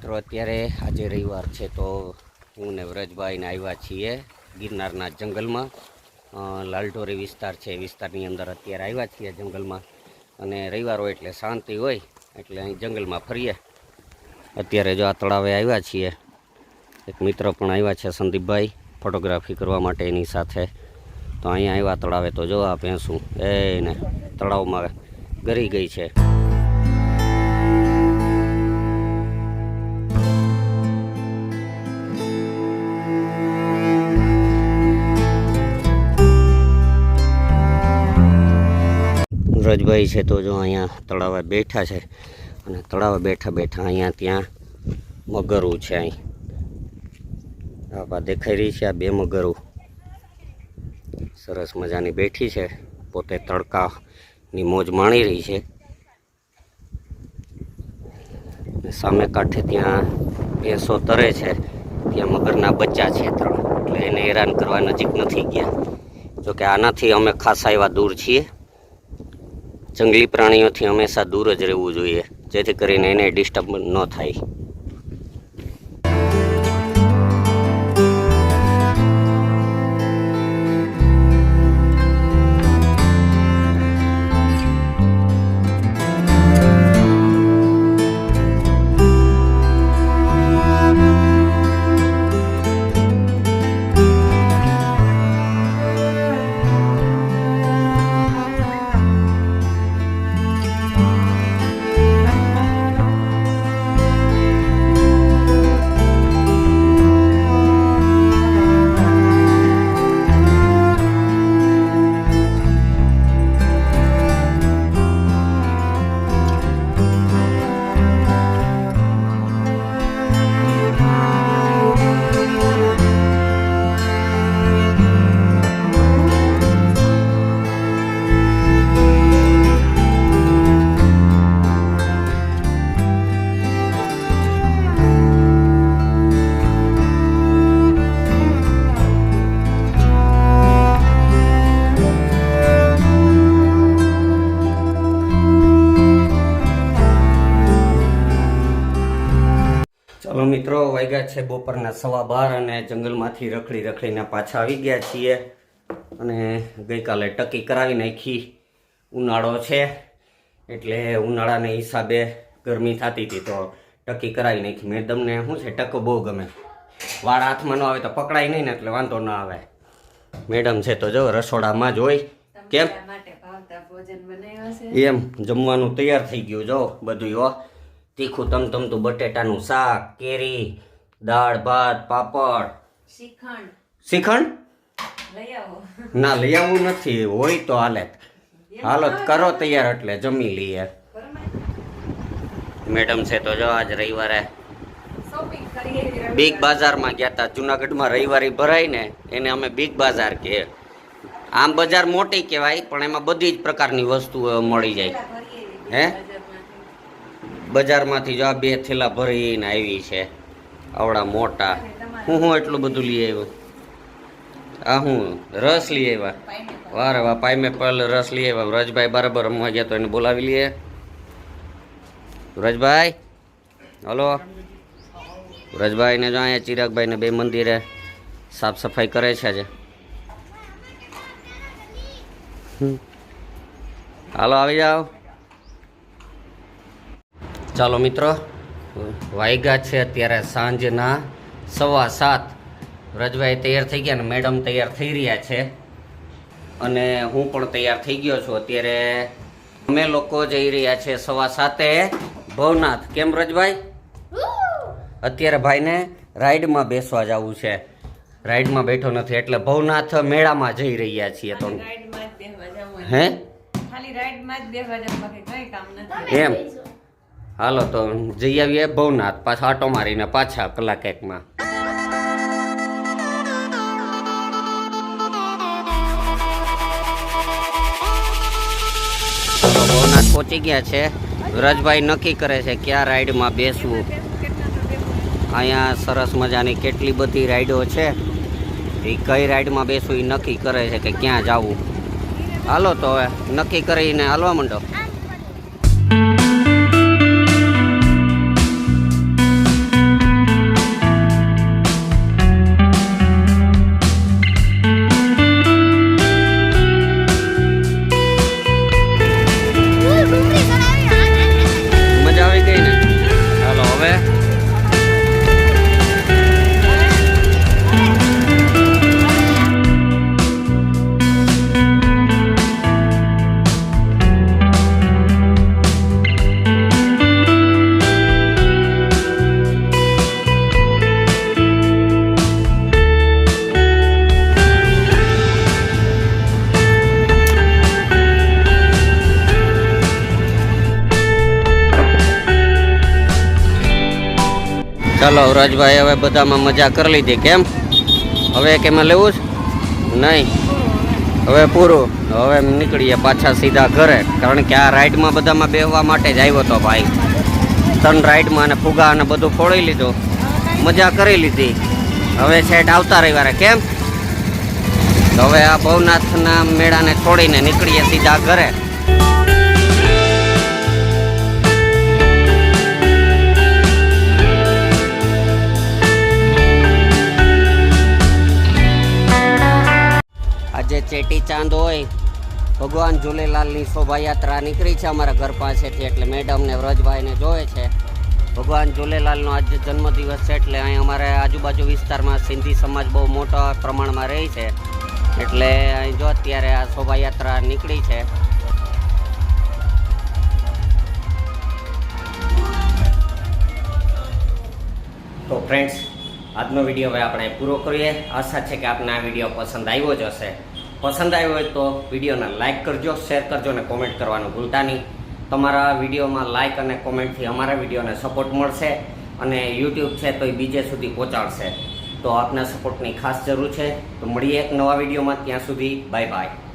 મિત્રો અત્યારે આજે રવિવાર છે તો હું ને વ્રજભાઈને આવ્યા છીએ ગિરનારના જંગલમાં. લાલઢોરી વિસ્તાર છે, વિસ્તારની અંદર અત્યારે આવ્યા છીએ જંગલમાં. અને રવિવાર હોય એટલે શાંતિ હોય એટલે અહીં જંગલમાં ફરીએ. અત્યારે જો આ તળાવે આવ્યા છીએ. એક મિત્ર પણ આવ્યા છે સંદીપભાઈ, ફોટોગ્રાફી કરવા માટે એની સાથે. તો અહીંયા આવ્યા તળાવે તો જો આ ભેંસું એને તળાવમાં ગરી ગઈ છે. વ્રજભાઈ છે તો જો અહીંયા તળાવે બેઠા છે અને તળાવે બેઠા બેઠા અહીંયા ત્યાં મગરું છે. અહીં આ દેખાઈ રહી છે આ બે મગરું સરસ મજાની બેઠી છે, પોતે તડકાની મોજ માણી રહી છે. સામે કાંઠે ત્યાં ભેંસો તરે છે, ત્યાં મગરના બચ્ચા છે 3, એટલે એને હેરાન કરવા નજીક નથી ગયા. જોકે આનાથી અમે ખાસા એવા દૂર છીએ. જંગલી પ્રાણીઓથી હંમેશા દૂર જ રહેવું જોઈએ, જેથી કરીને એને ડિસ્ટર્બ ન થાય. ચાલો મિત્રો, વાગ્યા છે બપોરના 12:15 અને જંગલમાંથી રખડીને પાછા આવી ગયા છીએ. અને ગઈકાલે ટકી કરાવી નાખી. ઉનાળો છે એટલે ઉનાળાને હિસાબે ગરમી થતી હતી તો ટકી કરાવી નાખી. મેડમને શું છે, ટકો બહુ ગમે. વાળ હાથમાં ન આવે તો પકડાય નહીં ને એટલે વાંધો ના આવે. મેડમ છે તો જો રસોડામાં જ હોય. કેમ એમ જમવાનું તૈયાર થઈ ગયું જો બધું. તીખું તમતમતું બટેટાનું શાક, કેરી, દાળ ભાત, પાપડ, શ્રીખંડ ના લઈ આવવું નથી, હોય તો હાલે. હાલો કરો તૈયાર એટલે જમી લઈએ. મેડમ છે તો જો આજ રવિવારે બિગ બાજારમાં ગયા હતા. જુનાગઢમાં રવિવારી ભરાય ને એને અમે બિગ બાજાર કહે. આમ બજાર મોટી કહેવાય પણ એમાં બધી જ પ્રકારની વસ્તુઓ મળી જાય. હે બજારમાંથી જો આ 2 થેલા ભરીને આવી છે આવડા મોટા. હું એટલું બધું લઈ આવ્યો? આ હું રસ લઈ આવ્યા. વારે વાહ, પાઇનેપલ રસ લઈ આવ્યા. વ્રજભાઈ બરાબર રમવા ગયા તો એને બોલાવી લઈએ. વ્રજભાઈ હલો. વ્રજભાઈને જો અહીંયા ચિરાગભાઈને 2 મંદિરે સાફ સફાઈ કરે છે આજે. હાલો આવી જાઓ. ચાલો મિત્રો, વાગ્યા છે અત્યારે સાંજના 7:15. વ્રજભાઈ તૈયાર થઈ ગયા ને મેડમ તૈયાર થઈ રહ્યા છે અને હું પણ તૈયાર થઈ ગયો છું. અત્યારે અમે લોકો જઈ રહ્યા છે 7:15 ભવનાથ. કેમ વ્રજભાઈ? અત્યારે ભાઈને રાઈડમાં બેસવા જવું છે. રાઈડમાં બેઠો નથી એટલે ભવનાથ મેળામાં જઈ રહ્યા છીએ. તો હે એમ હાલો તો જઈ આવીએ ભવનાથ. પાછા આટો મારીને પાછા કલાક એકમાં. ભવનાથ પહોંચી ગયા છે. વ્રજભાઈ નક્કી કરે છે ક્યાં રાઈડમાં બેસવું. અહીંયા સરસ મજાની કેટલી બધી રાઈડો છે. એ કઈ રાઈડમાં બેસવું એ નક્કી કરે છે કે ક્યાં જવું. હાલો તો હવે નક્કી કરીને હાલવા માંડો. ચાલો વ્રજભાઈ હવે બધામાં મજા કરી લીધી. કેમ હવે કેમાં લેવું છે? નહીં, હવે પૂરું. હવે નીકળીએ પાછા સીધા ઘરે, કારણ કે આ રાઈડમાં બધામાં બેસવા માટે જ આવ્યો હતો ભાઈ. 3 રાઈડમાં અને ફુગા અને બધું ફોડી લીધું, મજા કરી લીધી. હવે સેટ આવતા રવિવારે. કેમ હવે આ ભવનાથના મેળાને છોડીને નીકળીએ સીધા ઘરે. આજે ચેટી ચાંદ હોય, ભગવાન ઝૂલેલાલની શોભાયાત્રા નીકળી છે અમારા ઘર પાસેથી, એટલે મેડમને વ્રજભાઈને જોવે છે. ભગવાન ઝૂલેલાલનો આજે જન્મદિવસ છે, એટલે અહીં અમારે આજુબાજુ વિસ્તારમાં સિંધી સમાજ બહુ મોટા પ્રમાણમાં રહે છે, એટલે અહીં જો અત્યારે આ શોભાયાત્રા નીકળી છે. તો ફ્રેન્ડ્સ, આજનો વિડીયો હવે આપણે પૂરો કરીએ. આશા છે કે આપને આ વિડીયો પસંદ આવ્યો જ હશે. પસંદ આવ્યો હોય તો વિડીયોને લાઇક કરજો, શેર કરજો અને કોમેન્ટ કરવાનું ભૂલતા નહીં. તમારા વિડીયોમાં લાઇક અને કોમેન્ટથી અમારા વિડીયોને સપોર્ટ મળશે અને યુટ્યુબ છે તો એ બીજે સુધી પહોંચાડશે. તો આપના સપોર્ટની ખાસ જરૂર છે. તો મળીએ એક નવા વિડીયોમાં. ત્યાં સુધી બાય બાય.